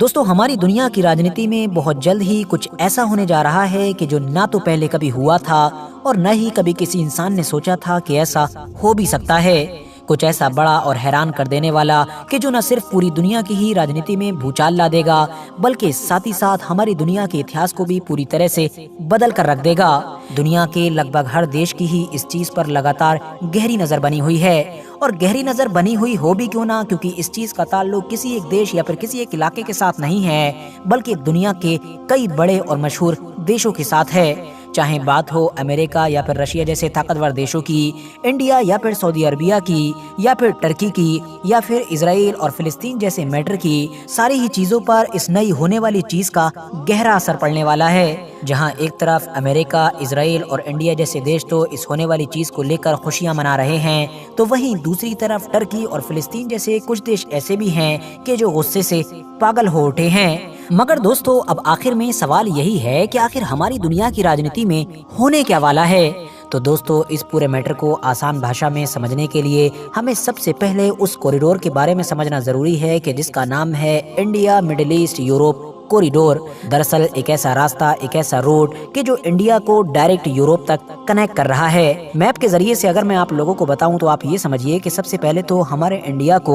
دوستو ہماری دنیا کی راجنیتی میں بہت جلد ہی کچھ ایسا ہونے جا رہا ہے کہ جو نہ تو پہلے کبھی ہوا تھا اور نہ ہی کبھی کسی انسان نے سوچا تھا کہ ایسا ہو بھی سکتا ہے۔ کچھ ایسا بڑا اور حیران کر دینے والا کہ جو نہ صرف پوری دنیا کی ہی راجنیتی میں بھوچال لا دے گا بلکہ ساتھ ہی ساتھ ہماری دنیا کے اتہاس کو بھی پوری طرح سے بدل کر رکھ دے گا۔ دنیا کے لگ بھگ ہر دیش کی ہی اس چیز پر لگاتار گہری نظر بنی ہوئی ہے، اور گہری نظر بنی ہوئی ہو بھی کیوں نہ، کیونکہ اس چیز کا تعلق کسی ایک دیش یا پھر کسی ایک علاقے کے ساتھ نہیں ہے بلکہ دنیا کے کئی بڑے اور مشہور دیشوں کے ساتھ ہے۔ چاہے بات ہو امریکہ یا پھر رشیا جیسے طاقتور دیشوں کی، انڈیا یا پھر سعودی عربیہ کی، یا پھر ٹرکی کی، یا پھر اسرائیل اور فلسطین جیسے میٹر کی، ساری ہی چیزوں پر اس نئی ہونے والی چیز کا گہرا اثر پڑنے والا ہے۔ جہاں ایک طرف امریکہ، اسرائیل اور انڈیا جیسے دیش تو اس ہونے والی چیز کو لے کر خوشیاں منا رہے ہیں، تو وہیں دوسری طرف ٹرکی اور فلسطین جیسے کچھ دیش ایسے بھی ہیں کہ جو غصے سے پاگل ہو اٹھے ہیں۔ مگر دوستو اب آخر میں سوال یہی ہے کہ آخر ہماری دنیا کی راجنیتی میں ہونے کیا والا ہے؟ تو دوستو اس پورے میٹر کو آسان بھاشا میں سمجھنے کے لیے ہمیں سب سے پہلے اس کوریڈور کے بارے میں سمجھنا ضروری ہے کہ جس کا نام ہے India Middle East Europe corridor. دراصل ایک ایسا راستہ، ایک ایسا روڈ کہ جو انڈیا کو ڈائریکٹ یوروپ تک کنیکٹ کر رہا ہے۔ میپ کے ذریعے سے اگر میں آپ لوگوں کو بتاؤں تو آپ یہ سمجھیے کہ سب سے پہلے تو ہمارے انڈیا کو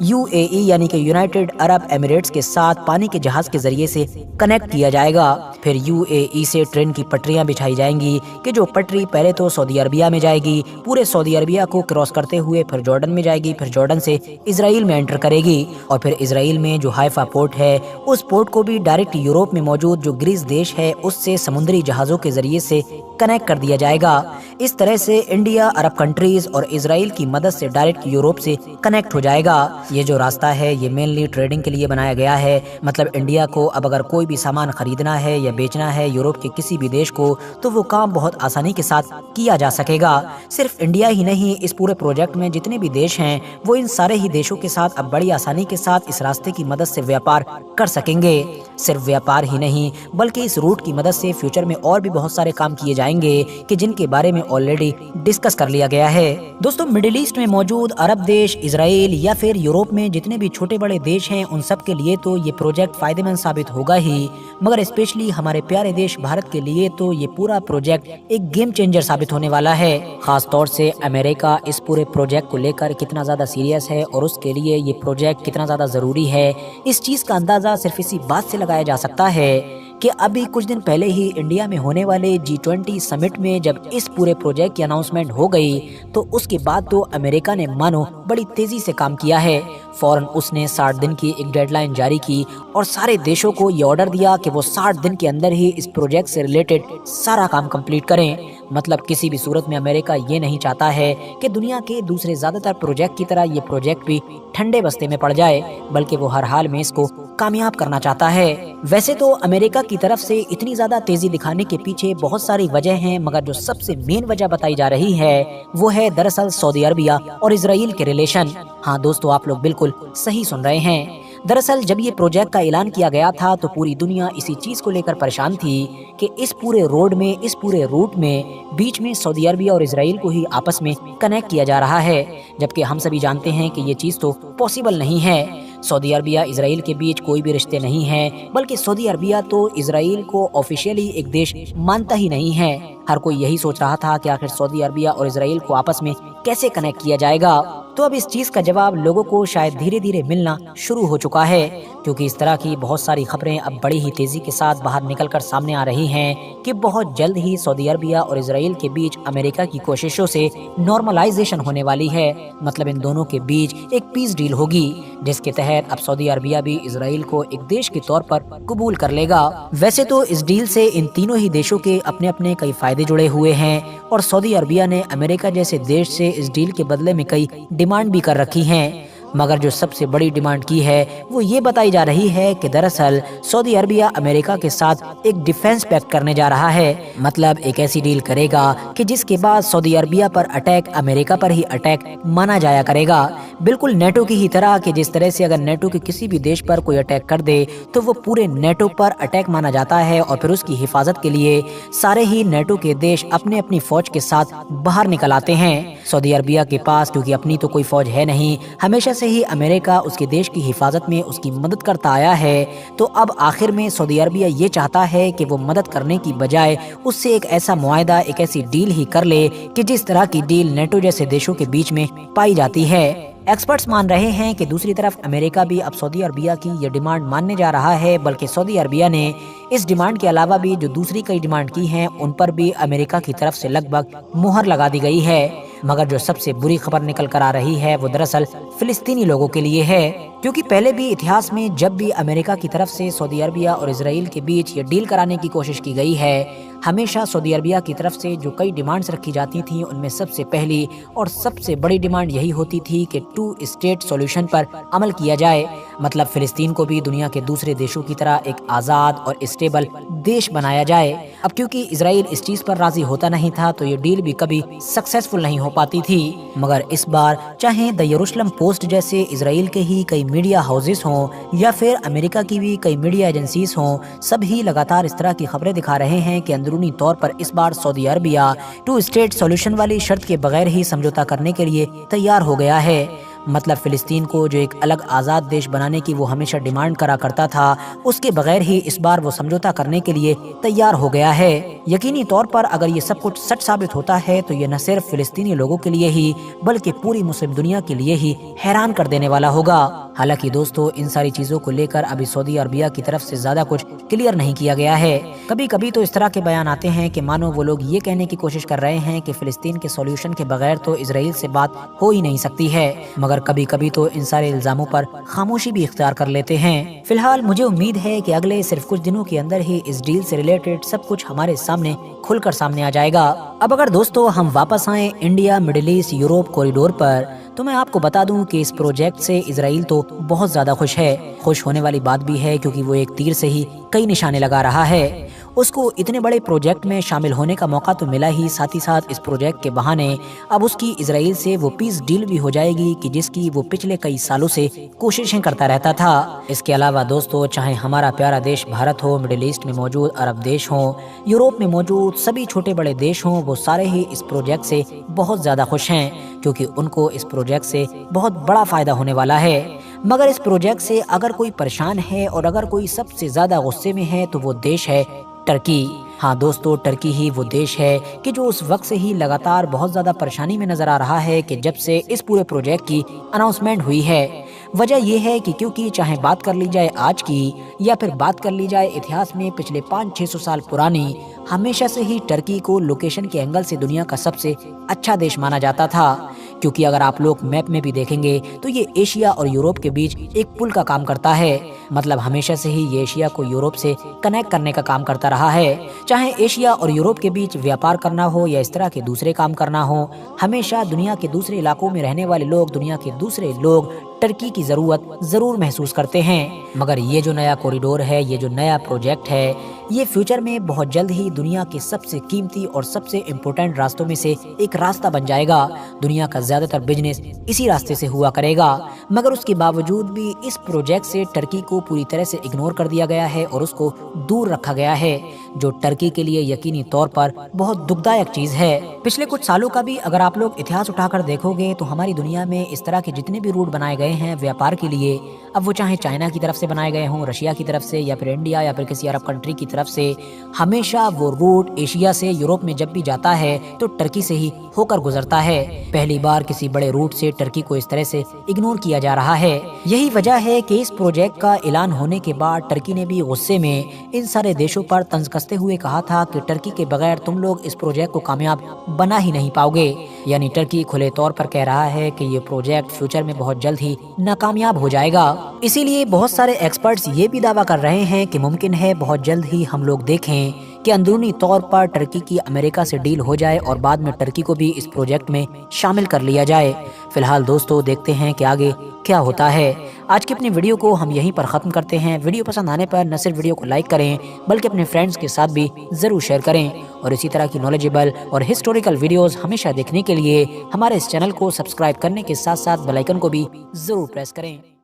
UAE یعنی کہ یونائٹڈ عرب ایمریٹس کے ساتھ پانی کے جہاز کے ذریعے سے کنیکٹ کیا جائے گا۔ پھر UAE سے ٹرین کی پٹریاں بچھائی جائیں گی کہ جو پٹری پہلے تو سعودی عربیہ میں جائے گی، پورے سعودی عربیہ کو کراس کرتے ہوئے پھر جارڈن میں جائے گی، پھر جارڈن سے اسرائیل میں انٹر کرے گی، اور پھر اسرائیل میں جو حیفا پورٹ ہے اس پورٹ کو بھی ڈائریکٹ یوروپ میں موجود جو گریس دیش ہے اس سے سمندری جہازوں کے ذریعے سے کنیکٹ کر دیا جائے گا۔ اس طرح سے انڈیا عرب کنٹریز اور اسرائیل کی مدد سے ڈائریکٹ یوروپ سے کنیکٹ ہو جائے گا۔ یہ جو راستہ ہے یہ مینلی ٹریڈنگ کے لیے بنایا گیا ہے، مطلب انڈیا کو اب اگر کوئی بھی سامان خریدنا ہے یا بیچنا ہے یوروپ کے کسی بھی دیش کو تو وہ کام بہت آسانی کے ساتھ کیا جا سکے گا۔ صرف انڈیا ہی نہیں، اس پورے پروجیکٹ میں جتنے بھی دیش ہیں وہ ان سارے ہی دیشوں کے ساتھ اب بڑی آسانی کے ساتھ اس راستے کی مدد سے ویاپار کر سکیں گے۔ صرف ویاپار ہی نہیں بلکہ اس روٹ کی مدد سے فیوچر میں اور بھی بہت سارے کام کیے جائیں گے کہ جن کے بارے میں آلریڈی ڈسکس کر لیا گیا ہے۔ دوستو مڈل ایسٹ میں موجود عرب دیش، اسرائیل یا پھر یوروپ میں جتنے بھی چھوٹے بڑے دیش ہیں ان سب کے لیے تو یہ پروجیکٹ فائدہ مند ثابت ہوگا ہی، مگر اسپیشلی ہمارے پیارے دیش بھارت کے لیے تو یہ پورا پروجیکٹ ایک گیم چینجر ثابت ہونے والا ہے۔ خاص طور سے امریکہ اس پورے پروجیکٹ کو لے کر کتنا زیادہ سیریس ہے اور اس کے لیے یہ پروجیکٹ کتنا زیادہ ضروری ہے، اس چیز کا اندازہ صرف اسی بات سے لگایا جا سکتا ہے کہ ابھی کچھ دن پہلے ہی انڈیا میں ہونے والے G20 سمٹ میں جب اس پورے پروجیکٹ کی اناؤنسمنٹ ہو گئی تو اس کے بعد تو امریکہ نے مانو بڑی تیزی سے کام کیا ہے۔ فوراً اس نے 60 دن کی ایک ڈیڈ لائن جاری کی اور سارے دیشوں کو یہ آرڈر دیا کہ وہ 60 دن کے اندر ہی اس پروجیکٹ سے ریلیٹڈ سارا کام کمپلیٹ کریں۔ مطلب کسی بھی صورت میں امریکہ یہ نہیں چاہتا ہے کہ دنیا کے دوسرے زیادہ تر پروجیکٹ کی طرح یہ پروجیکٹ بھی ٹھنڈے بستے میں پڑ جائے، بلکہ وہ ہر حال میں اس کو کامیاب کرنا چاہتا ہے۔ ویسے تو امریکہ کی طرف سے اتنی زیادہ تیزی دکھانے کے پیچھے بہت ساری وجہ ہیں، مگر جو سب سے مین وجہ بتائی جا رہی ہے وہ ہے دراصل سعودی عربیہ اور اسرائیل کے ریلیشن۔ ہاں دوستو آپ لوگ بالکل صحیح سن رہے ہیں۔ دراصل جب یہ پروجیکٹ کا اعلان کیا گیا تھا تو پوری دنیا اسی چیز کو لے کر پریشان تھی کہ اس پورے روڈ میں، اس پورے روٹ میں بیچ میں سعودی عربیہ اور اسرائیل کو ہی آپس میں کنیکٹ کیا جا رہا ہے، جبکہ ہم سبھی جانتے ہیں کہ یہ چیز تو پاسبل نہیں ہے۔ سعودی عربیہ اسرائیل کے بیچ کوئی بھی رشتے نہیں ہیں، بلکہ سعودی عربیہ تو اسرائیل کو آفیشیلی ایک دیش مانتا ہی نہیں ہے۔ ہر کوئی یہی سوچ رہا تھا کہ آخر سعودی عربیہ اور اسرائیل کو آپس میں کیسے کنیکٹ کیا جائے گا، تو اب اس چیز کا جواب لوگوں کو شاید دھیرے دھیرے ملنا شروع ہو چکا ہے، کیونکہ اس طرح کی بہت ساری خبریں اب بڑی ہی تیزی کے ساتھ باہر نکل کر سامنے آ رہی ہیں کہ بہت جلد ہی سعودی عربیہ اور اسرائیل کے بیچ امریکہ کی کوششوں سے نارملائزیشن ہونے والی ہے، مطلب ان دونوں کے بیچ ایک پیس ڈیل ہوگی جس کے تحت اب سعودی عربیہ بھی اسرائیل کو ایک دیش کے طور پر قبول کر لے گا۔ ویسے تو اس ڈیل سے ان تینوں ہی دیشوں کے اپنے اپنے کئی فائدے جڑے ہوئے ہیں، اور سعودی عربیہ نے امریکہ جیسے دیش سے اس ڈیل کے بدلے میں کئی ڈیمانڈ بھی کر رکھی ہیں، مگر جو سب سے بڑی ڈیمانڈ کی ہے وہ یہ بتائی جا رہی ہے کہ دراصل سعودی عربیہ امریکہ کے ساتھ ایک ڈیفنس پیکٹ کرنے جا رہا ہے، مطلب ایک ایسی ڈیل کرے گا کہ جس کے بعد سعودی عربیہ پر اٹیک امریکہ پر ہی اٹیک مانا جایا کرے گا، بالکل نیٹو کی ہی طرح کہ جس طرح سے اگر نیٹو کے کسی بھی دیش پر کوئی اٹیک کر دے تو وہ پورے نیٹو پر اٹیک مانا جاتا ہے، اور پھر اس کی حفاظت کے لیے سارے ہی نیٹو کے دیش اپنے اپنی فوج کے ساتھ باہر نکل آتے ہیں۔ सऊदी अरबिया के पास क्योंकि अपनी तो कोई फौज है नहीं, हमेशा से ही अमेरिका उसके देश की हिफाजत में उसकी मदद करता आया है, तो अब आखिर में सऊदी अरबिया ये चाहता है कि वो मदद करने की बजाय उससे एक ऐसा मुआहदा, एक ऐसी डील ही कर ले कि जिस तरह की डील नेटो जैसे देशों के बीच में पाई जाती है। एक्सपर्ट्स मान रहे हैं कि दूसरी तरफ अमेरिका भी अब सऊदी अरबिया की ये डिमांड मानने जा रहा है, बल्कि सऊदी अरबिया ने इस डिमांड के अलावा भी जो दूसरी कई डिमांड की हैं उन पर भी अमेरिका की तरफ से लगभग मुहर लगा दी गई है। मगर जो सबसे बुरी खबर निकल कर आ रही है वो दरअसल फिलिस्तीनी लोगों के लिए है, क्योंकि पहले भी इतिहास में जब भी अमेरिका की तरफ से सऊदी अरबिया और इजराइल के बीच ये डील कराने की कोशिश की गई है, हमेशा सऊदी अरबिया की तरफ से जो कई डिमांड्स रखी जाती थी उनमें सबसे पहली और सबसे बड़ी डिमांड यही होती थी कि 2 स्टेट सॉल्यूशन पर अमल किया जाए, मतलब फिलिस्तीन को भी दुनिया के दूसरे देशों की तरह एक आज़ाद और स्टेबल देश बनाया जाए। अब क्योंकि इजराइल इस चीज़ पर राजी होता नहीं था तो ये डील भी कभी सक्सेसफुल नहीं हो पाती थी। मगर इस बार चाहे द यरूशलेम पोस्ट जैसे इजराइल के ही कई मीडिया हाउसेस हों या फिर अमेरिका की भी कई मीडिया एजेंसीज हों, सभी लगातार इस तरह की खबरें दिखा रहे हैं कि अंदरूनी तौर पर इस बार सऊदी अरबिया 2 स्टेट सॉल्यूशन वाली शर्त के बगैर ही समझौता करने के लिए तैयार हो गया है। मतलब फिलिस्तीन को जो एक अलग आज़ाद देश बनाने की वो हमेशा डिमांड करा करता था, उसके बगैर ही इस बार वो समझौता करने के लिए तैयार हो गया है। यकीनी तौर पर अगर ये सब कुछ सच साबित होता है तो ये न सिर्फ फिलिस्तीनी लोगों के लिए ही बल्कि पूरी मुस्लिम दुनिया के लिए ही हैरान कर देने वाला होगा। हालांकि दोस्तों, इन सारी चीजों को लेकर अभी सऊदी अरबिया की तरफ से ज्यादा कुछ क्लियर नहीं किया गया है। कभी कभी तो इस तरह के बयान आते हैं कि मानो वो लोग ये कहने की कोशिश कर रहे हैं कि फिलिस्तीन के सॉल्यूशन के बगैर तो इजराइल से बात हो ही नहीं सकती है, मगर कभी कभी तो इन सारे इल्जामों पर खामोशी भी इख्तियार कर लेते हैं। फिलहाल मुझे उम्मीद है कि अगले सिर्फ कुछ दिनों के अंदर ही इस डील से रिलेटेड सब कुछ हमारे सामने खुलकर सामने आ जाएगा। अब अगर दोस्तों हम वापस आए India, middle east, Europe corridor पर, तो मैं आपको बता दूं कि इस प्रोजेक्ट से इजराइल तो बहुत ज्यादा खुश है। खुश होने वाली बात भी है क्योंकि वो एक तीर से ही कई निशाने लगा रहा है। उसको इतने बड़े प्रोजेक्ट में शामिल होने का मौका तो मिला ही, साथ ही साथ इस प्रोजेक्ट के बहाने अब उसकी इजराइल से वो पीस डील भी हो जाएगी कि जिसकी वो पिछले कई सालों से कोशिशें करता रहता था। इसके अलावा दोस्तों, चाहे हमारा प्यारा देश भारत हो, मिडिल ईस्ट में मौजूद अरब देश हो, यूरोप में मौजूद सभी छोटे बड़े देश हों, वो सारे ही इस प्रोजेक्ट से बहुत ज्यादा खुश हैं क्योंकि उनको इस प्रोजेक्ट से बहुत बड़ा फायदा होने वाला है। मगर इस प्रोजेक्ट से अगर कोई परेशान है और अगर कोई सबसे ज्यादा गुस्से में है तो वो देश है टर्की। हाँ दोस्तों, टर्की ही वो देश है कि जो उस वक्त से ही लगातार बहुत ज्यादा परेशानी में नजर आ रहा है कि जब से इस पूरे प्रोजेक्ट की अनाउंसमेंट हुई है। वजह यह है कि क्योंकि चाहे बात कर ली जाए आज की या फिर बात कर ली जाए इतिहास में पिछले 500-600 साल पुरानी, हमेशा से ही टर्की को लोकेशन के एंगल से दुनिया का सबसे अच्छा देश माना जाता था। क्योंकि अगर आप लोग मैप में भी देखेंगे तो ये एशिया और यूरोप के बीच एक पुल का काम करता है। मतलब हमेशा से ही ये एशिया को यूरोप से कनेक्ट करने का काम करता रहा है। चाहे एशिया और यूरोप के बीच व्यापार करना हो या इस तरह के दूसरे काम करना हो, हमेशा दुनिया के दूसरे इलाकों में रहने वाले लोग, दुनिया के दूसरे लोग टर्की की जरूरत जरूर महसूस करते हैं। मगर ये जो नया कॉरिडोर है, ये जो नया प्रोजेक्ट है, ये फ्यूचर में बहुत जल्द ही दुनिया के सबसे कीमती और सबसे इम्पोर्टेंट रास्तों में से एक रास्ता बन जाएगा। दुनिया का ज्यादातर बिजनेस इसी रास्ते से हुआ करेगा। मगर उसके बावजूद भी इस प्रोजेक्ट से टर्की को पूरी तरह से इग्नोर कर दिया गया है और उसको दूर रखा गया है, जो टर्की के लिए यकीनी तौर पर बहुत दुखदायक चीज है। पिछले कुछ सालों का भी अगर आप लोग इतिहास उठाकर देखोगे तो हमारी दुनिया में इस तरह के जितने भी रूट बनाए गए हैं व्यापार के लिए, अब वो चाहे चाइना की तरफ से बनाए गए हों, रशिया की तरफ से, या फिर इंडिया या फिर किसी अरब कंट्री की तरफ से, हमेशा वो रूट एशिया से यूरोप में जब भी जाता है तो टर्की से ही होकर गुजरता है। पहली बार किसी बड़े रूट से टर्की को इस तरह से इग्नोर किया जा रहा है। यही वजह है कि इस प्रोजेक्ट का ऐलान होने के बाद टर्की ने भी गुस्से में इन सारे देशों पर तंज कसते हुए कहा था कि टर्की के बगैर तुम लोग इस प्रोजेक्ट को कामयाब बना ही नहीं पाओगे। यानी टर्की खुले तौर पर कह रहा है कि ये प्रोजेक्ट फ्यूचर में बहुत जल्द ही नाकामयाब हो जाएगा। इसीलिए बहुत सारे एक्सपर्ट्स ये भी दावा कर रहे हैं कि मुमकिन है बहुत जल्द ही हम लोग देखें कि अंदरूनी तौर पर टर्की की अमेरिका से डील हो जाए और बाद में टर्की को भी इस प्रोजेक्ट में शामिल कर लिया जाए। फिलहाल दोस्तों, देखते हैं कि आगे क्या होता है। आज की अपनी वीडियो को हम यहीं पर ख़त्म करते हैं। वीडियो पसंद आने पर न सिर्फ वीडियो को लाइक करें बल्कि अपने फ्रेंड्स के साथ भी ज़रूर शेयर करें और इसी तरह की नॉलेजेबल और हिस्टोरिकल वीडियोस हमेशा देखने के लिए हमारे इस चैनल को सब्सक्राइब करने के साथ साथ बेल आइकन को भी ज़रूर प्रेस करें।